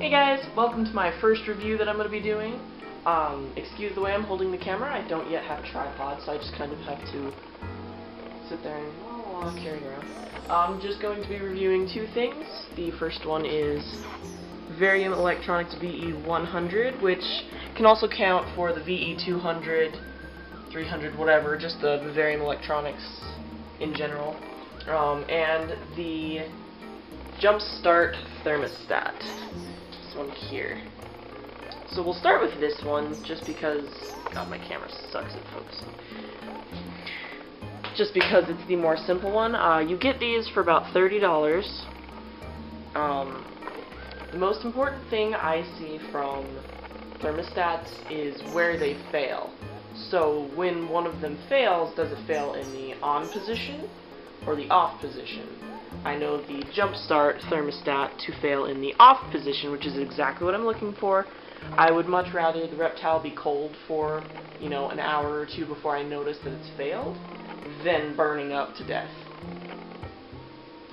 Hey guys, welcome to my first review that I'm going to be doing. Excuse the way I'm holding the camera, I don't yet have a tripod, so I just kind of have to sit there and carry it around. I'm just going to be reviewing two things. The first one is Varium Electronics VE100, which can also count for the VE200, 300, whatever, just the Varium Electronics in general, and the Jumpstart thermostat. This one here. So we'll start with this one, just because, God, my camera sucks at focusing. Just because it's the more simple one. You get these for about $30. The most important thing I see from thermostats is where they fail. So when one of them fails, does it fail in the on position or the off position? I know the Jumpstart thermostat to fail in the off position, which is exactly what I'm looking for. I would much rather the reptile be cold for, an hour or two before I notice that it's failed, than burning up to death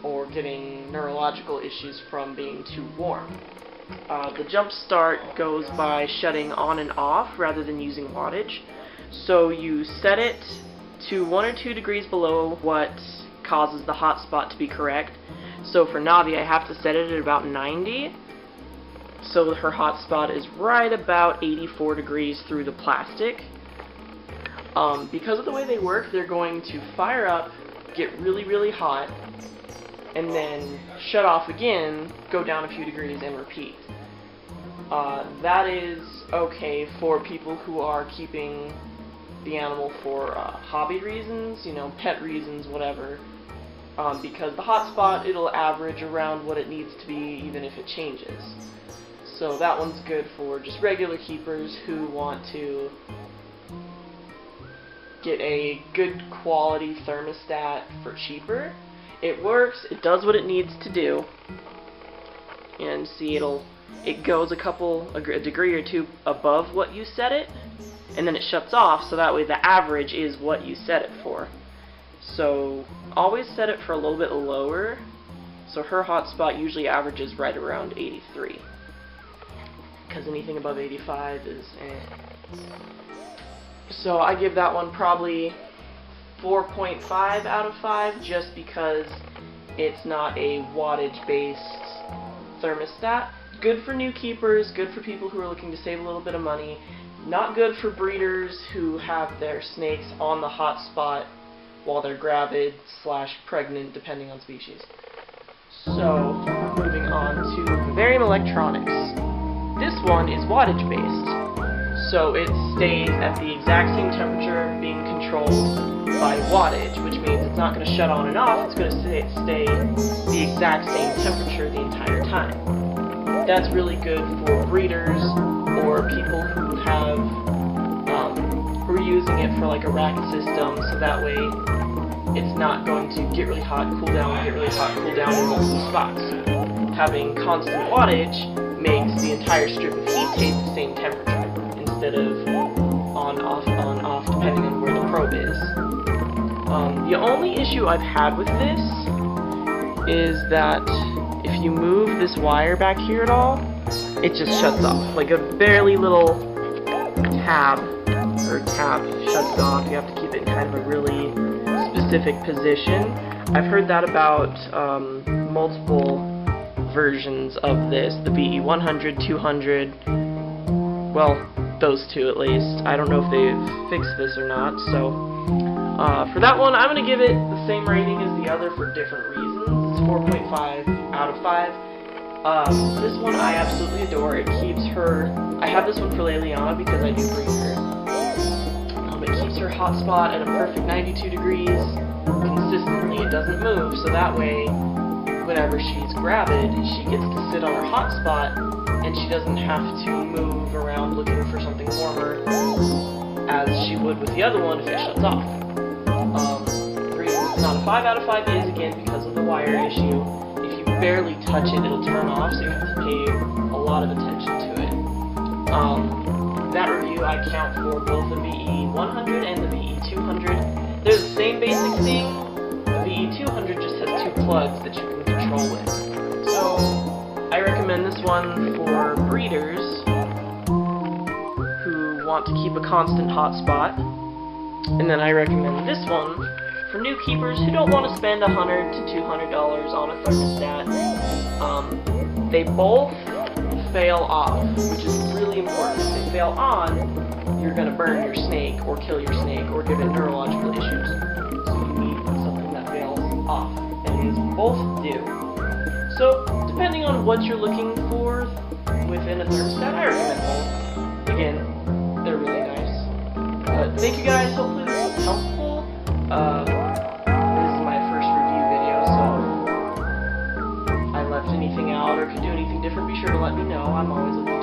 or getting neurological issues from being too warm. The Jumpstart goes by shutting on and off rather than using wattage. So you set it to 1 or 2 degrees below what causes the hotspot to be correct. So for Navi, I have to set it at about 90. So her hotspot is right about 84 degrees through the plastic. Because of the way they work, they're going to fire up, get really, really hot, and then shut off again, go down a few degrees, and repeat. That is okay for people who are keeping the animal for hobby reasons, pet reasons, whatever. Because the hotspot, it'll average around what it needs to be, even if it changes. So that one's good for just regular keepers who want to get a good quality thermostat for cheaper. It works, it does what it needs to do, and see, it goes a degree or two above what you set it, and then it shuts off, so that way the average is what you set it for. So always set it for a little bit lower, so her hotspot usually averages right around 83, because anything above 85 is So I give that one probably 4.5 out of 5, just because it's not a wattage-based thermostat. Good for new keepers, good for people who are looking to save a little bit of money. Not good for breeders who have their snakes on the hotspot while they're gravid / pregnant, depending on species. So, moving on to Varium Electronics. This one is wattage-based. So it stays at the exact same temperature, being controlled by wattage, which means it's not going to shut on and off, it's going to stay the exact same temperature the entire time. That's really good for breeders or people who have, who are using it for like a rack system, so that way it's not going to get really hot, cool down, get really hot, cool down in multiple spots. Having constant wattage makes the entire strip of heat taste the same temperature, instead of on, off, depending on where the probe is. The only issue I've had with this is that if you move this wire back here at all, it just shuts off. Like a barely little tab shuts off. You have to keep it in kind of a really specific position. I've heard that about multiple versions of this, the VE100, 200, well, those two at least. I don't know if they've fixed this or not, so for that one, I'm going to give it the same rating as the other for different reasons. It's 4.5 out of 5. This one I absolutely adore. It keeps her, I have this one for Leliana because I do breed her. It keeps her hotspot at a perfect 92 degrees consistently. It doesn't move, so that way, whenever she's gravid, she gets to sit on her hotspot, and she doesn't have to move around looking for something warmer as she would with the other one if it shuts off. The reason it's not a 5 out of 5 is, again, because of the wire issue. If you barely touch it, it'll turn off, so you have to pay a lot of attention to it. That review I count for both the VE100 and the VE200. They're the same basic thing. The VE200 just has 2 plugs that you can control with. So I recommend recommend this one for breeders who want to keep a constant hotspot. And then I recommend this one for new keepers who don't want to spend $100 to $200 on a thermostat. They both fail off, which is really important. If they fail on, you're going to burn your snake, or kill your snake, or give it neurological issues. So you need something that fails off, and these both do. So, depending on what you're looking for within a thermostat, I recommend both. Again, they're really nice. But thank you guys, hopefully this was helpful. This is my first review video, so if I left anything out or could do anything different, be sure to let me know. I'm always looking